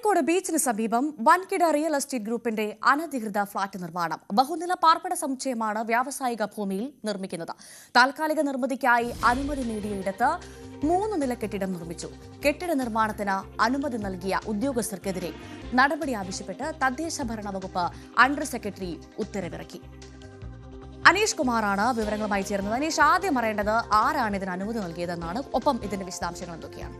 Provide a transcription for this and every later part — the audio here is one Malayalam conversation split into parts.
കോഴിക്കോട് ബീച്ചിന് സമീപം വൻകിട റിയൽ എസ്റ്റേറ്റ് ഗ്രൂപ്പിന്റെ അനധികൃത ഫ്ളാറ്റ് നിർമ്മാണം. ബഹുനില പാർപ്പിട സമുച്ചയമാണ് വ്യാവസായിക ഭൂമിയിൽ നിർമ്മിക്കുന്നത്. താൽക്കാലിക നിർമ്മിതിക്കായി അനുമതി നേടിയിടത്ത് 3 നില കെട്ടിടം നിർമ്മിച്ചു. കെട്ടിട നിർമ്മാണത്തിന് അനുമതി നൽകിയ ഉദ്യോഗസ്ഥർക്കെതിരെ നടപടി ആവശ്യപ്പെട്ട് തദ്ദേശ ഭരണ വകുപ്പ് അണ്ടർ സെക്രട്ടറി ഉത്തരവിറക്കി. അനീഷ് കുമാറാണ് വിവരങ്ങളുമായി ചേർന്നത്. അനീഷ്, ആദ്യം അറിയേണ്ടത് ആരാണ് ഇതിന് അനുമതി നൽകിയതെന്നാണ്. ഒപ്പം ഇതിന്റെ വിശദാംശങ്ങൾ എന്തൊക്കെയാണ്?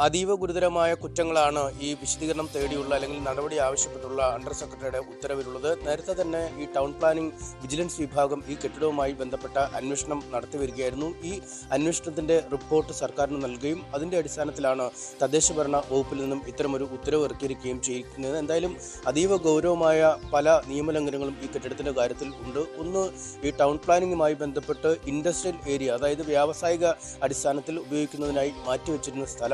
അതീവ ഗുരുതരമായ കുറ്റങ്ങളാണ് ഈ വിശദീകരണം തേടിയുള്ള അല്ലെങ്കിൽ നടപടി ആവശ്യപ്പെട്ടുള്ള അണ്ടർ സെക്രട്ടറിയുടെ ഉത്തരവിലുള്ളത്. നേരത്തെ തന്നെ ഈ ടൗൺ പ്ലാനിംഗ് വിജിലൻസ് വിഭാഗം ഈ കെട്ടിടവുമായി ബന്ധപ്പെട്ട അന്വേഷണം നടത്തിവരികയായിരുന്നു. ഈ അന്വേഷണത്തിന്റെ റിപ്പോർട്ട് സർക്കാരിന് നൽകുകയും അതിന്റെ അടിസ്ഥാനത്തിലാണ് തദ്ദേശ ഭരണ വകുപ്പിൽ നിന്നും ഇത്തരമൊരു ഉത്തരവ് ഇറക്കിയിരിക്കുകയും ചെയ്യുന്നത്. എന്തായാലും അതീവ ഗൗരവമായ പല നിയമലംഘനങ്ങളും ഈ കെട്ടിടത്തിന്റെ കാര്യത്തിൽ ഉണ്ട്. ഒന്ന്, ഈ ടൗൺ പ്ലാനിങ്ങുമായി ബന്ധപ്പെട്ട് ഇൻഡസ്ട്രിയൽ ഏരിയ, അതായത് വ്യാവസായിക അടിസ്ഥാനത്തിൽ ഉപയോഗിക്കുന്നതിനായി മാറ്റിവെച്ചിരുന്ന സ്ഥലമാണ്.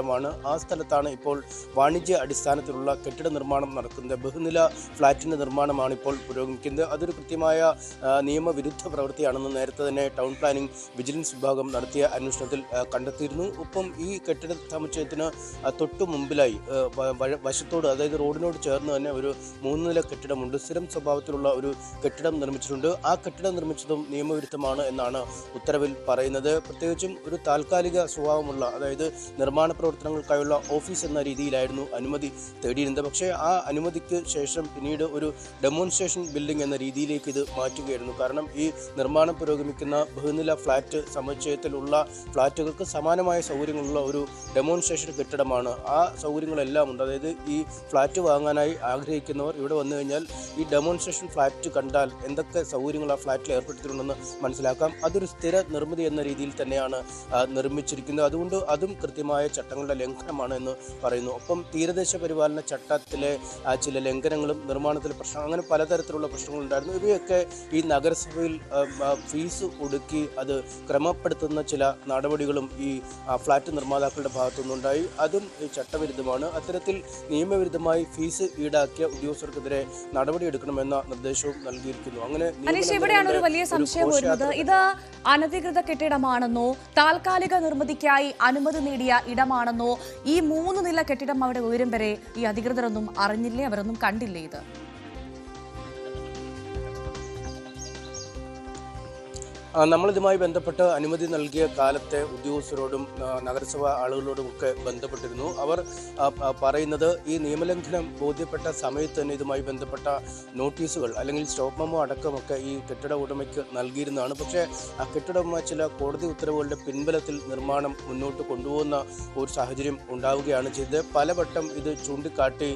ആ സ്ഥലത്താണ് ഇപ്പോൾ വാണിജ്യ അടിസ്ഥാനത്തിലുള്ള കെട്ടിട നിർമ്മാണം നടക്കുന്നത്. ബഹുനില ഫ്ളാറ്റിന്റെ നിർമ്മാണമാണ് ഇപ്പോൾ പുരോഗമിക്കുന്നത്. അതൊരു കൃത്യമായ നിയമവിരുദ്ധ പ്രവൃത്തിയാണെന്ന് നേരത്തെ തന്നെ ടൗൺ പ്ലാനിംഗ് വിജിലൻസ് വിഭാഗം നടത്തിയ അന്വേഷണത്തിൽ കണ്ടെത്തിയിരുന്നു. ഒപ്പം ഈ കെട്ടിട സമുച്ചയത്തിന് തൊട്ടു മുമ്പിലായി വശത്തോട്, അതായത് റോഡിനോട് ചേർന്ന് തന്നെ ഒരു 3 നില കെട്ടിടമുണ്ട്. സ്ഥിരം സ്വഭാവത്തിലുള്ള ഒരു കെട്ടിടം നിർമ്മിച്ചിട്ടുണ്ട്. ആ കെട്ടിടം നിർമ്മിച്ചതും നിയമവിരുദ്ധമാണ് എന്നാണ് ഉത്തരവിൽ പറയുന്നത്. പ്രത്യേകിച്ചും ഒരു താൽക്കാലിക സ്വഭാവമുള്ള, അതായത് നിർമ്മാണ പ്രവർത്തനങ്ങൾക്കായുള്ള ഓഫീസ് എന്ന രീതിയിലായിരുന്നു അനുമതി തേടിയിരുന്നത്. പക്ഷേ ആ അനുമതിക്ക് ശേഷം പിന്നീട് ഒരു ഡെമോൺസ്ട്രേഷൻ ബിൽഡിംഗ് എന്ന രീതിയിലേക്ക് ഇത് മാറ്റുകയായിരുന്നു. കാരണം ഈ നിർമ്മാണം പുരോഗമിക്കുന്ന ബഹുനില ഫ്ളാറ്റ് സമുച്ചയത്തിലുള്ള ഫ്ളാറ്റുകൾക്ക് സമാനമായ സൗകര്യങ്ങളുള്ള ഒരു ഡെമോൺസ്ട്രേഷൻ കെട്ടിടമാണ്. ആ സൗകര്യങ്ങളെല്ലാം ഉണ്ട്. അതായത് ഈ ഫ്ളാറ്റ് വാങ്ങാനായി ആഗ്രഹിക്കുന്നവർ ഇവിടെ വന്നു കഴിഞ്ഞാൽ ഈ ഡെമോൺസ്ട്രേഷൻ ഫ്ളാറ്റ് കണ്ടാൽ എന്തൊക്കെ സൗകര്യങ്ങൾ ആ ഫ്ളാറ്റിൽ ഏർപ്പെടുത്തിയിട്ടുണ്ടെന്ന് മനസ്സിലാക്കാം. അതൊരു സ്ഥിര നിർമ്മിതി എന്ന രീതിയിൽ തന്നെയാണ് നിർമ്മിച്ചിരിക്കുന്നത്. അതുകൊണ്ട് അതും കൃത്യമായ ചട്ടങ്ങളുടെ ലംഘനമാണ് എന്ന് പറയുന്നു. ഒപ്പം തീരദേശ പരിപാലന ചട്ടത്തിലെ ചില ലംഘനങ്ങളും നിർമ്മാണത്തിലെ പ്രശ്നം, അങ്ങനെ പലതരത്തിലുള്ള പ്രശ്നങ്ങളുണ്ടായിരുന്നു. ഇവയൊക്കെ ഈ നഗരസഭയിൽ ഫീസ് ഒടുക്കി അത് ക്രമപ്പെടുത്തുന്ന ചില നടപടികളും ഈ ഫ്ളാറ്റ് നിർമ്മാതാക്കളുടെ ഭാഗത്തുനിന്നുണ്ടായി. അതും ചട്ടവിരുദ്ധമാണ്. അത്തരത്തിൽ നിയമവിരുദ്ധമായി ഫീസ് ഈടാക്കിയ ഉദ്യോഗസ്ഥർക്കെതിരെ നടപടിയെടുക്കണമെന്ന നിർദ്ദേശവും നൽകിയിരിക്കുന്നു. അങ്ങനെ ഇവിടെയാണ് ഒരു വലിയ സംശയം വരുന്നത്. ഇത് അനധികൃത കെട്ടിടമാണെന്നോ താൽക്കാലിക നിർമ്മിതിക്കായി അനുമതി നേടിയ ഇടമാണെന്നോ, ഈ 3 നില കെട്ടിടം അവിടെ ഉയരും വരെ ഈ അധികൃതരൊന്നും അറിഞ്ഞില്ലേ, അവരൊന്നും കണ്ടില്ലേ? ഇത് നമ്മളിതുമായി ബന്ധപ്പെട്ട് അനുമതി നൽകിയ കാലത്തെ ഉദ്യോഗസ്ഥരോടും നഗരസഭ ആളുകളോടുമൊക്കെ ബന്ധപ്പെട്ടിരുന്നു. അവർ പറയുന്നത് ഈ നിയമലംഘനം ബോധ്യപ്പെട്ട സമയത്ത് തന്നെ ഇതുമായി ബന്ധപ്പെട്ട നോട്ടീസുകൾ അല്ലെങ്കിൽ സ്റ്റോപ്പ് മെമ്മോ അടക്കമൊക്കെ ഈ കെട്ടിട ഉടമയ്ക്ക് നൽകിയിരുന്നതാണ്. പക്ഷേ ആ കെട്ടിട ഉടമ ചില കോടതി ഉത്തരവുകളുടെ പിൻബലത്തിൽ നിർമ്മാണം മുന്നോട്ട് കൊണ്ടുപോകുന്ന ഒരു സാഹചര്യം ഉണ്ടാവുകയാണ് ചെയ്തത്. പലവട്ടം ഇത് ചൂണ്ടിക്കാട്ടി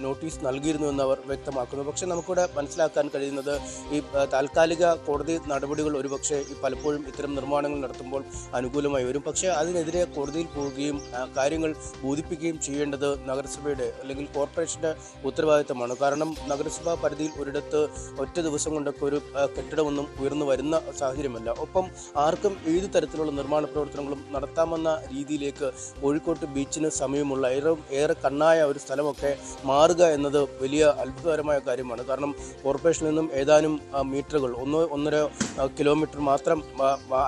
നോട്ടീസ് നൽകിയിരുന്നു എന്ന് അവർ വ്യക്തമാക്കുന്നു. പക്ഷേ നമുക്കിവിടെ മനസ്സിലാക്കാൻ കഴിയുന്നത് ഈ താൽക്കാലിക കോടതി നടപടികൾ ഒരുപക്ഷെ പലപ്പോഴും ഇത്തരം നിർമ്മാണങ്ങൾ നടത്തുമ്പോൾ അനുകൂലമായി വരും. പക്ഷേ അതിനെതിരെ കോടതിയിൽ പോവുകയും കാര്യങ്ങൾ ബോധിപ്പിക്കുകയും ചെയ്യേണ്ടത് നഗരസഭയുടെ അല്ലെങ്കിൽ കോർപ്പറേഷന്റെ ഉത്തരവാദിത്തമാണ്. കാരണം നഗരസഭാ പരിധിയിൽ ഒരിടത്ത് ഒറ്റ ദിവസം കൊണ്ടൊക്കെ ഒരു കെട്ടിടമൊന്നും ഉയർന്നു വരുന്ന സാഹചര്യമല്ല. ഒപ്പം ആർക്കും ഏതു തരത്തിലുള്ള നിർമ്മാണ പ്രവർത്തനങ്ങളും നടത്താമെന്ന രീതിയിലേക്ക് കോഴിക്കോട്ട് ബീച്ചിന് സമീപമുള്ള ഏറെ കണ്ണായ ഒരു സ്ഥലമൊക്കെ മാറുക എന്നത് വലിയ അത്ഭുതകരമായ കാര്യമാണ്. കാരണം കോർപ്പറേഷനിൽ നിന്നും ഏതാനും മീറ്ററുകൾ, 1-1.5 കിലോമീറ്റർ മാത്രം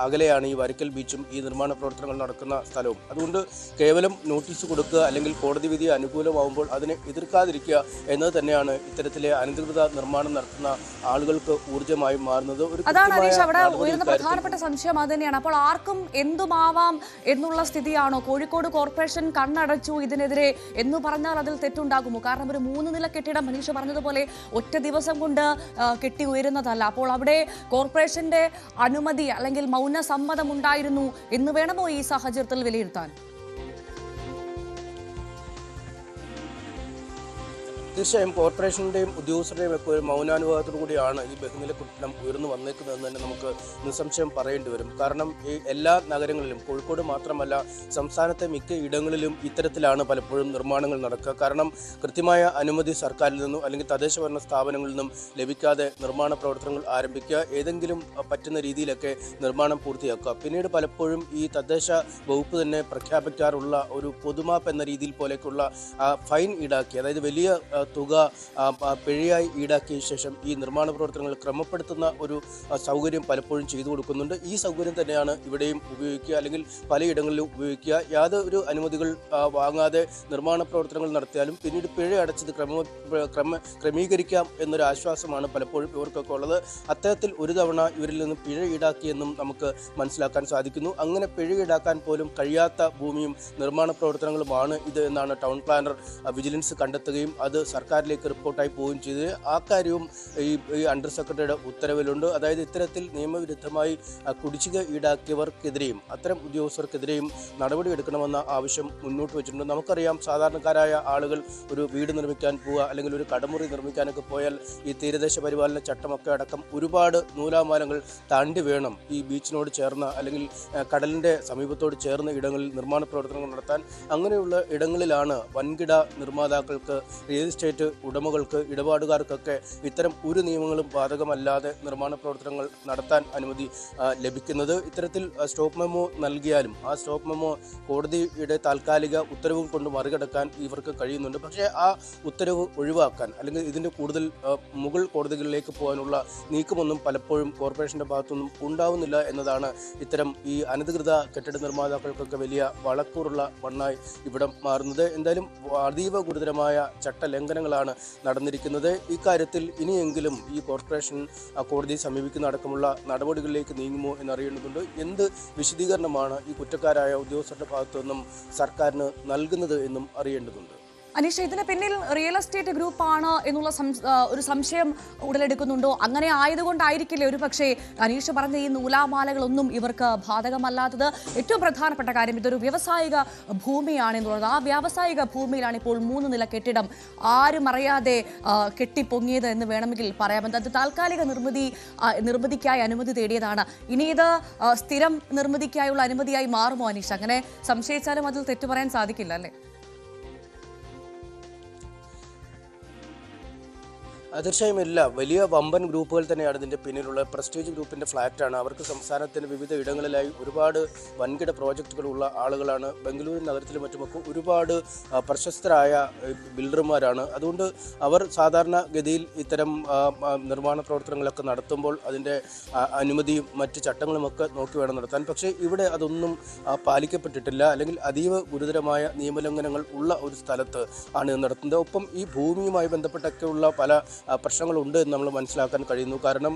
അകലെയാണ് ഈ വരയ്ക്കൽ ബീച്ചും ഈ നിർമ്മാണ പ്രവർത്തനങ്ങൾ നടക്കുന്ന സ്ഥലവും. അതുകൊണ്ട് കേവലം നോട്ടീസ് കൊടുക്കുക അല്ലെങ്കിൽ കോടതി വിധി അനുകൂലമാവുമ്പോൾ അതിനെ എതിർക്കാതിരിക്കുക എന്നത് തന്നെയാണ് ഇത്തരത്തിലെ അനധികൃത നിർമ്മാണം നടത്തുന്ന ആളുകൾക്ക് ഊർജ്ജമായി മാറുന്നത്. അതാണ് അനീഷ്, അവിടെ ഉയർന്ന പ്രധാനപ്പെട്ട സംശയം അത് തന്നെയാണ്. അപ്പോൾ ആർക്കും എന്തുമാവാം എന്നുള്ള സ്ഥിതിയാണോ? കോഴിക്കോട് കോർപ്പറേഷൻ കണ്ണടച്ചു ഇതിനെതിരെ എന്ന് പറഞ്ഞാൽ അതിൽ തെറ്റുണ്ടാകുമോ? കാരണം ഒരു 3 നില കെട്ടിടം അനീഷ് പറഞ്ഞതുപോലെ ഒറ്റ ദിവസം കൊണ്ട് കെട്ടി ഉയരുന്നതല്ല. അപ്പോൾ അവിടെ കോർപ്പറേഷന്റെ അനുമതി അല്ലെങ്കിൽ മൗന സമ്മതം ഉണ്ടായിരുന്നു എന്ന് വേണമോ ഈ സാഹചര്യത്തിൽ വിലയിരുത്താൻ? തീർച്ചയായും കോർപ്പറേഷൻ്റെയും ഉദ്യോഗസ്ഥരുടെയും ഒക്കെ ഒരു മൗനാനുഭവത്തോടു കൂടിയാണ് ഈ ബഹുനില കെട്ടിടം ഉയർന്നു വന്നേക്കുന്നതെന്ന് തന്നെ നമുക്ക് നിസ്സംശയം പറയേണ്ടി വരും. കാരണം ഈ എല്ലാ നഗരങ്ങളിലും, കോഴിക്കോട് മാത്രമല്ല സംസ്ഥാനത്തെ മിക്ക ഇടങ്ങളിലും ഇത്തരത്തിലാണ് പലപ്പോഴും നിർമ്മാണങ്ങൾ നടക്കുക. കാരണം കൃത്യമായ അനുമതി സർക്കാരിൽ നിന്നും അല്ലെങ്കിൽ തദ്ദേശ ഭരണ സ്ഥാപനങ്ങളിൽ നിന്നും ലഭിക്കാതെ നിർമ്മാണ പ്രവർത്തനങ്ങൾ ആരംഭിക്കുക, ഏതെങ്കിലും പറ്റുന്ന രീതിയിലൊക്കെ നിർമ്മാണം പൂർത്തിയാക്കുക. പിന്നീട് പലപ്പോഴും ഈ തദ്ദേശ വകുപ്പ് തന്നെ പ്രഖ്യാപിക്കാറുള്ള ഒരു പൊതുമാപ്പ് എന്ന രീതിയിൽ പോലെയൊക്കെയുള്ള ഫൈൻ ഈടാക്കി, അതായത് വലിയ തുക പിഴയായി ഈടാക്കിയ ശേഷം ഈ നിർമ്മാണ പ്രവർത്തനങ്ങൾ ക്രമപ്പെടുത്തുന്ന ഒരു സൗകര്യം പലപ്പോഴും ചെയ്തു കൊടുക്കുന്നുണ്ട്. ഈ സൗകര്യം തന്നെയാണ് ഇവിടെയും ഉപയോഗിക്കുക, അല്ലെങ്കിൽ പലയിടങ്ങളിലും ഉപയോഗിക്കുക. യാതൊരു അനുമതികൾ വാങ്ങാതെ നിർമ്മാണ പ്രവർത്തനങ്ങൾ നടത്തിയാലും പിന്നീട് പിഴ അടച്ചത് ക്രമീകരിക്കാം എന്നൊരു ആശ്വാസമാണ് പലപ്പോഴും ഇവർക്കൊക്കെ ഉള്ളത്. അത്തരത്തിൽ ഒരു തവണ ഇവരിൽ നിന്ന് പിഴ ഈടാക്കിയെന്നും നമുക്ക് മനസ്സിലാക്കാൻ സാധിക്കുന്നു. അങ്ങനെ പിഴ ഈടാക്കാൻ പോലും കഴിയാത്ത ഭൂമിയും നിർമ്മാണ പ്രവർത്തനങ്ങളുമാണ് ഇത് എന്നാണ് ടൗൺ പ്ലാനർ വിജിലൻസ് കണ്ടെത്തുകയും അത് സർക്കാരിലേക്ക് റിപ്പോർട്ടായി പോവുകയും ചെയ്തത്. ആ കാര്യവും ഈ അണ്ടർ സെക്രട്ടറിയുടെ ഉത്തരവിലുണ്ട്. അതായത് ഇത്തരത്തിൽ നിയമവിരുദ്ധമായി കുടിശ്ശിക ഈടാക്കിയവർക്കെതിരെയും അത്തരം ഉദ്യോഗസ്ഥർക്കെതിരെയും നടപടിയെടുക്കണമെന്ന ആവശ്യം മുന്നോട്ട് വെച്ചിട്ടുണ്ട്. നമുക്കറിയാം, സാധാരണക്കാരായ ആളുകൾ ഒരു വീട് നിർമ്മിക്കാൻ പോവുക അല്ലെങ്കിൽ ഒരു കടമുറി നിർമ്മിക്കാനൊക്കെ പോയാൽ ഈ തീരദേശ പരിപാലന ചട്ടമൊക്കെ അടക്കം ഒരുപാട് നൂലാമാലങ്ങൾ താണ്ടി വേണം ഈ ബീച്ചിനോട് ചേർന്ന അല്ലെങ്കിൽ കടലിൻ്റെ സമീപത്തോട് ചേർന്ന ഇടങ്ങളിൽ നിർമ്മാണ പ്രവർത്തനങ്ങൾ നടത്താൻ. അങ്ങനെയുള്ള ഇടങ്ങളിലാണ് വൻകിട നിർമ്മാതാക്കൾക്ക്, റിയൽ എസ്റ്റേറ്റ് ഉടമകൾക്ക്, ഇടപാടുകാർക്കൊക്കെ ഇത്തരം ഒരു നിയമങ്ങളും ബാധകമല്ലാതെ നിർമ്മാണ പ്രവർത്തനങ്ങൾ നടത്താൻ അനുമതി ലഭിക്കുന്നത്. ഇത്തരത്തിൽ സ്റ്റോപ്പ് മെമ്മോ നൽകിയാലും ആ സ്റ്റോപ്പ് മെമ്മോ കോടതിയുടെ താൽക്കാലിക ഉത്തരവും കൊണ്ട് മറികടക്കാൻ ഇവർക്ക് കഴിയുന്നുണ്ട്. പക്ഷേ ആ ഉത്തരവ് ഒഴിവാക്കാൻ അല്ലെങ്കിൽ ഇതിൻ്റെ കൂടുതൽ മുകൾ കോടതികളിലേക്ക് പോകാനുള്ള നീക്കമൊന്നും പലപ്പോഴും കോർപ്പറേഷൻ്റെ ഭാഗത്തുനിന്നും ഉണ്ടാവുന്നില്ല എന്നതാണ് ഇത്തരം ഈ അനധികൃത കെട്ടിട നിർമ്മാതാക്കൾക്കൊക്കെ വലിയ വളക്കൂറുള്ള മണ്ണായി ഇവിടം മാറുന്നത്. എന്തായാലും അതീവ ഗുരുതരമായ ചട്ടലംഘനങ്ങളാണ് നടന്നിരിക്കുന്നത്. ഇക്കാര്യത്തിൽ ഇനിയെങ്കിലും ഈ കോർപ്പറേഷൻ കോടതിയെ സമീപിക്കുന്ന അടക്കമുള്ള നടപടികളിലേക്ക് നീങ്ങുമോ എന്നറിയേണ്ടതുണ്ട്. എന്ത് വിശദീകരണമാണ് ഈ കുറ്റക്കാരായ ഉദ്യോഗസ്ഥരുടെ ഭാഗത്തു നിന്നും സർക്കാരിന് നൽകുന്നത് എന്നും അറിയേണ്ടതുണ്ട്. അനീഷ, ഇതിന് പിന്നിൽ റിയൽ എസ്റ്റേറ്റ് ഗ്രൂപ്പാണ് എന്നുള്ള ഒരു സംശയം ഉടലെടുക്കുന്നുണ്ടോ? അങ്ങനെ ആയതുകൊണ്ടായിരിക്കില്ലേ ഒരു പക്ഷേ അനീഷ പറഞ്ഞ ഈ നൂലാമാലകളൊന്നും ഇവർക്ക് ബാധകമല്ലാത്തത്? ഏറ്റവും പ്രധാനപ്പെട്ട കാര്യം, ഇതൊരു വ്യാവസായിക ഭൂമിയാണ് എന്നുള്ളത്. ആ വ്യാവസായിക ഭൂമിയിലാണ് ഇപ്പോൾ 3 നില കെട്ടിടം ആരും അറിയാതെ കെട്ടിപ്പൊങ്ങിയത് എന്ന് വേണമെങ്കിൽ പറയാം. അത് താൽക്കാലിക നിർമ്മിതിക്കായി അനുമതി തേടിയതാണ്. ഇനി ഇത് സ്ഥിരം നിർമ്മിതിക്കായുള്ള അനുമതിയായി മാറുമോ അനീഷ? അങ്ങനെ സംശയിച്ചാലും അതിൽ തെറ്റു പറയാൻ സാധിക്കില്ല അല്ലേ? തീർച്ചയായും ഇല്ല. വലിയ വമ്പൻ ഗ്രൂപ്പുകൾ തന്നെയാണ് ഇതിൻ്റെ പിന്നിലുള്ള. പ്രസ്റ്റീജ് ഗ്രൂപ്പിൻ്റെ ഫ്ലാറ്റാണ്. അവർക്ക് സംസ്ഥാനത്തിൻ്റെ വിവിധ ഇടങ്ങളിലായി ഒരുപാട് വൻകിട പ്രോജക്റ്റുകളുള്ള ആളുകളാണ്. ബംഗളൂരു നഗരത്തിലും മറ്റുമൊക്കെ ഒരുപാട് പ്രശസ്തരായ ബിൽഡർമാരാണ്. അതുകൊണ്ട് അവർ സാധാരണ ഗതിയിൽ ഇത്തരം നിർമ്മാണ പ്രവർത്തനങ്ങളൊക്കെ നടത്തുമ്പോൾ അതിൻ്റെ അനുമതിയും മറ്റ് ചട്ടങ്ങളുമൊക്കെ നോക്കി വേണം നടത്താൻ. പക്ഷേ ഇവിടെ അതൊന്നും പാലിക്കപ്പെട്ടിട്ടില്ല, അല്ലെങ്കിൽ അതീവ ഗുരുതരമായ നിയമലംഘനങ്ങൾ ഉള്ള ഒരു സ്ഥലത്ത് ആണ് ഇത് നടത്തുന്നത്. ഒപ്പം ഈ ഭൂമിയുമായി ബന്ധപ്പെട്ടൊക്കെയുള്ള പല പ്രശ്നങ്ങളുണ്ട് എന്ന് നമ്മൾ മനസ്സിലാക്കാൻ കഴിയുന്നു. കാരണം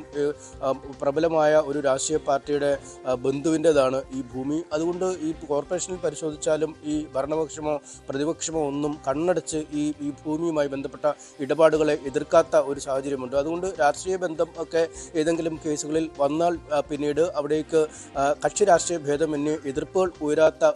പ്രബലമായ ഒരു രാഷ്ട്രീയ പാർട്ടിയുടെ ബന്ധുവിൻ്റെതാണ് ഈ ഭൂമി. അതുകൊണ്ട് ഈ കോർപ്പറേഷനിൽ പരിശോധിച്ചാലും ഈ ഭരണപക്ഷമോ പ്രതിപക്ഷമോ ഒന്നും കണ്ണടച്ച് ഈ ഭൂമിയുമായി ബന്ധപ്പെട്ട ഇടപാടുകളെ എതിർക്കാത്ത ഒരു സാഹചര്യമുണ്ട്. അതുകൊണ്ട് രാഷ്ട്രീയ ബന്ധം ഒക്കെ ഏതെങ്കിലും കേസുകളിൽ വന്നാൽ പിന്നീട് അവിടേക്ക് കക്ഷി രാഷ്ട്രീയ ഭേദമന്യേ എതിർപ്പുകൾ ഉയരാത്ത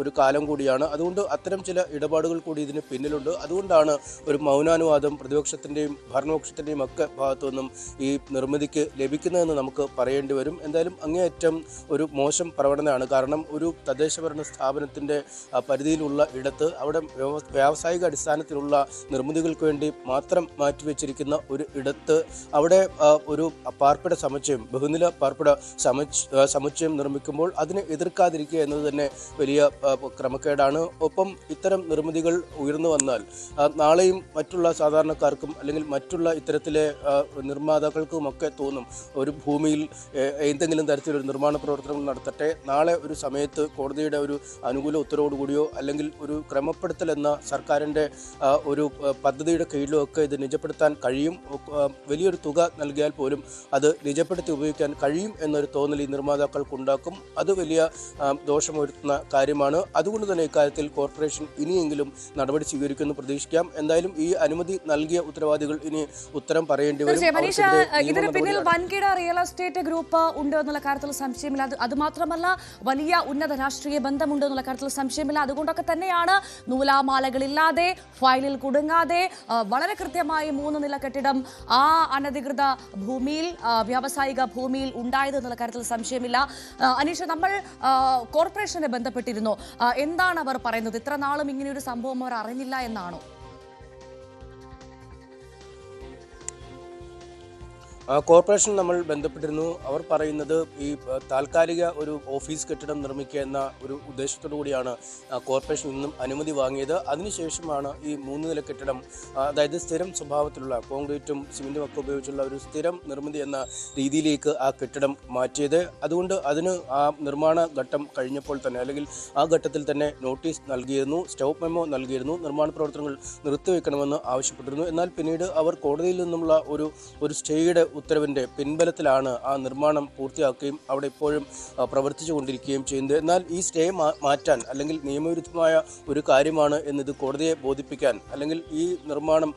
ഒരു കാലം കൂടിയാണ്. അതുകൊണ്ട് അത്തരം ചില ഇടപാടുകൾ കൂടി ഇതിന് പിന്നിലുണ്ട്. അതുകൊണ്ടാണ് ഒരു മൗനാനുവാദം പ്രതിപക്ഷത്തിൻ്റെയും ഭരണപക്ഷത്തിൻ്റെയും ഒക്കെ ഭാഗത്തു നിന്നും ഈ നിർമ്മിതിക്ക് ലഭിക്കുന്നതെന്ന് നമുക്ക് പറയേണ്ടി വരും. എന്തായാലും അങ്ങേയറ്റം ഒരു മോശം പ്രവണതയാണ്. കാരണം ഒരു തദ്ദേശഭരണ സ്ഥാപനത്തിൻ്റെ പരിധിയിലുള്ള ഇടത്ത് അവിടെ വ്യാവസായിക അടിസ്ഥാനത്തിലുള്ള നിർമ്മിതികൾക്ക് വേണ്ടി മാത്രം മാറ്റിവെച്ചിരിക്കുന്ന ഒരു ഇടത്ത് അവിടെ ഒരു പാർപ്പിട സമുച്ചയം, ബഹുനില പാർപ്പിട സമുച്ചയം നിർമ്മിക്കുമ്പോൾ അതിനെ എതിർക്കാതിരിക്കുക എന്നത് തന്നെ വലിയ ക്രമക്കേടാണ്. ഒപ്പം ഇത്തരം നിർമ്മിതികൾ ഉയർന്നു വന്നാൽ നാളെയും മറ്റുള്ള സാധാരണക്കാർക്കും അല്ലെങ്കിൽ മറ്റുള്ള ഇത്തരത്തിലെ നിർമ്മാതാക്കൾക്കുമൊക്കെ തോന്നും ഒരു ഭൂമിയിൽ എന്തെങ്കിലും തരത്തിലൊരു നിർമ്മാണ പ്രവർത്തനങ്ങൾ നടത്തട്ടെ, നാളെ ഒരു സമയത്ത് കോടതിയുടെ ഒരു അനുകൂല ഉത്തരവോടുകൂടിയോ അല്ലെങ്കിൽ ഒരു ക്രമപ്പെടുത്തൽ എന്ന സർക്കാരിൻ്റെ ഒരു പദ്ധതിയുടെ കീഴിലോ ഒക്കെ ഇത് നിജപ്പെടുത്താൻ കഴിയും, വലിയൊരു തുക നൽകിയാൽ പോലും അത് നിജപ്പെടുത്തി ഉപയോഗിക്കാൻ കഴിയും എന്നൊരു തോന്നൽ ഈ നിർമ്മാതാക്കൾക്കുണ്ടാക്കും. അത് വലിയ ദോഷമൊരുത്തുന്ന കാര്യമാണ്. അതുകൊണ്ട് തന്നെ ഇക്കാര്യത്തിൽ കോർപ്പറേഷൻ ഇനിയെങ്കിലും നടപടി സ്വീകരിക്കുമെന്ന് പ്രതീക്ഷിക്കാം. എന്തായാലും ഈ അനുമതി നൽകിയ ഉത്തരവാദികൾ ഇനി ഉത്തരം പറയേണ്ടി വരും. ഇതിന് പിന്നിൽ വൻകിട റിയൽ എസ്റ്റേറ്റ് ഗ്രൂപ്പ് ഉണ്ട് എന്നുള്ള കാര്യത്തിൽ സംശയമില്ല. അതുമാത്രമല്ല വലിയ ഉന്നത രാഷ്ട്രീയ ബന്ധമുണ്ട് എന്നുള്ള കാര്യത്തിൽ സംശയമില്ല. അതുകൊണ്ടൊക്കെ തന്നെയാണ് നൂലാമാലകളില്ലാതെ ഫയലിൽ കുടുങ്ങാതെ വളരെ കൃത്യമായി 3 നില കെട്ടിടം ആ അനധികൃത ഭൂമിയിൽ, വ്യാവസായിക ഭൂമിയിൽ ഉണ്ടായത് എന്നുള്ള കാര്യത്തിൽ സംശയമില്ല. അനീഷ, നമ്മൾ കോർപ്പറേഷനെ ബന്ധപ്പെട്ടിരുന്നു. എന്താണ് അവർ പറയുന്നത്? ഇത്ര നാളും ഇങ്ങനെയൊരു സംഭവം അവർ അറിഞ്ഞില്ല എന്നാണോ? കോർപ്പറേഷൻ നമ്മൾ ബന്ധപ്പെട്ടിരുന്നു. അവർ പറയുന്നത് ഈ താൽക്കാലിക ഒരു ഓഫീസ് കെട്ടിടം നിർമ്മിക്കുക എന്ന ഒരു ഉദ്ദേശത്തോടു കൂടിയാണ് കോർപ്പറേഷനിൽ നിന്നും അനുമതി വാങ്ങിയത്. അതിനുശേഷമാണ് ഈ 3 നില കെട്ടിടം, അതായത് സ്ഥിരം സ്വഭാവത്തിലുള്ള കോൺക്രീറ്റും സിമെൻറ്റും ഒക്കെ ഉപയോഗിച്ചുള്ള ഒരു സ്ഥിരം നിർമ്മിതി എന്ന രീതിയിലേക്ക് ആ കെട്ടിടം മാറ്റിയത്. അതുകൊണ്ട് അതിന് ആ നിർമ്മാണ ഘട്ടം കഴിഞ്ഞപ്പോൾ തന്നെ, അല്ലെങ്കിൽ ആ ഘട്ടത്തിൽ തന്നെ നോട്ടീസ് നൽകിയിരുന്നു, സ്റ്റോപ്പ് മെമ്മോ നൽകിയിരുന്നു, നിർമ്മാണ പ്രവർത്തനങ്ങൾ നിർത്തിവെക്കണമെന്ന് ആവശ്യപ്പെട്ടിരുന്നു. എന്നാൽ പിന്നീട് അവർ കോടതിയിൽ നിന്നുള്ള ഒരു സ്റ്റേയുടെ ഉത്തരവിൻ്റെ പിൻബലത്തിലാണ് ആ നിർമ്മാണം പൂർത്തിയാക്കുകയും അവിടെ ഇപ്പോഴും പ്രവർത്തിച്ചു കൊണ്ടിരിക്കുകയും ചെയ്യുന്നത്. എന്നാൽ ഈ സ്റ്റേ മാറ്റാൻ, അല്ലെങ്കിൽ നിയമവിരുദ്ധമായ ഒരു കാര്യമാണ് എന്നത് കോടതിയെ ബോധിപ്പിക്കാൻ, അല്ലെങ്കിൽ ഈ നിർമ്മാണം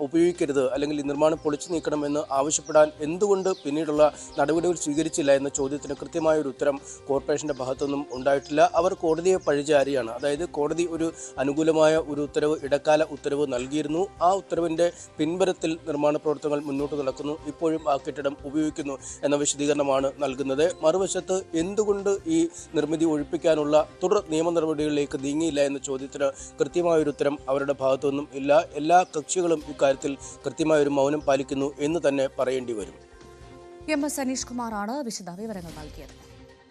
ഉപയോഗിക്കരുത്, അല്ലെങ്കിൽ ഈ നിർമ്മാണം പൊളിച്ചു നീക്കണമെന്ന് ആവശ്യപ്പെടാൻ എന്തുകൊണ്ട് പിന്നീടുള്ള നടപടികൾ സ്വീകരിച്ചില്ല എന്ന ചോദ്യത്തിന് കൃത്യമായ ഒരു ഉത്തരം കോർപ്പറേഷൻ്റെ ഭാഗത്തുനിന്നും ഉണ്ടായിട്ടില്ല. അവർ കോടതിയെ പഴിചാരിയാണ്. അതായത് കോടതി ഒരു അനുകൂലമായ ഒരു ഉത്തരവ്, ഇടക്കാല ഉത്തരവ് നൽകിയിരുന്നു. ആ ഉത്തരവിൻ്റെ പിൻബലത്തിൽ നിർമ്മാണ പ്രവർത്തനങ്ങൾ മുന്നോട്ട് നടക്കുന്നു, ഇപ്പോഴും ആ കെട്ടിടം ഉപയോഗിക്കുന്നു എന്ന വിശദീകരണമാണ് നൽകുന്നത്. മറുവശത്ത് എന്തുകൊണ്ട് ഈ നിർമ്മിതി ഒഴിപ്പിക്കാനുള്ള തുടർ നിയമ നടപടികളിലേക്ക് നീങ്ങിയില്ല എന്ന ചോദ്യത്തിന് കൃത്യമായൊരു ഉത്തരം അവരുടെ ഭാഗത്തുനിന്നും ഇല്ല. എല്ലാ കക്ഷികളും ഇക്കാര്യത്തിൽ കൃത്യമായൊരു മൗനം പാലിക്കുന്നു എന്ന് തന്നെ പറയേണ്ടി വരും. എം എസ് അനീഷ് കുമാറാണ് വിശദ വിവരങ്ങൾ നൽകിയത്.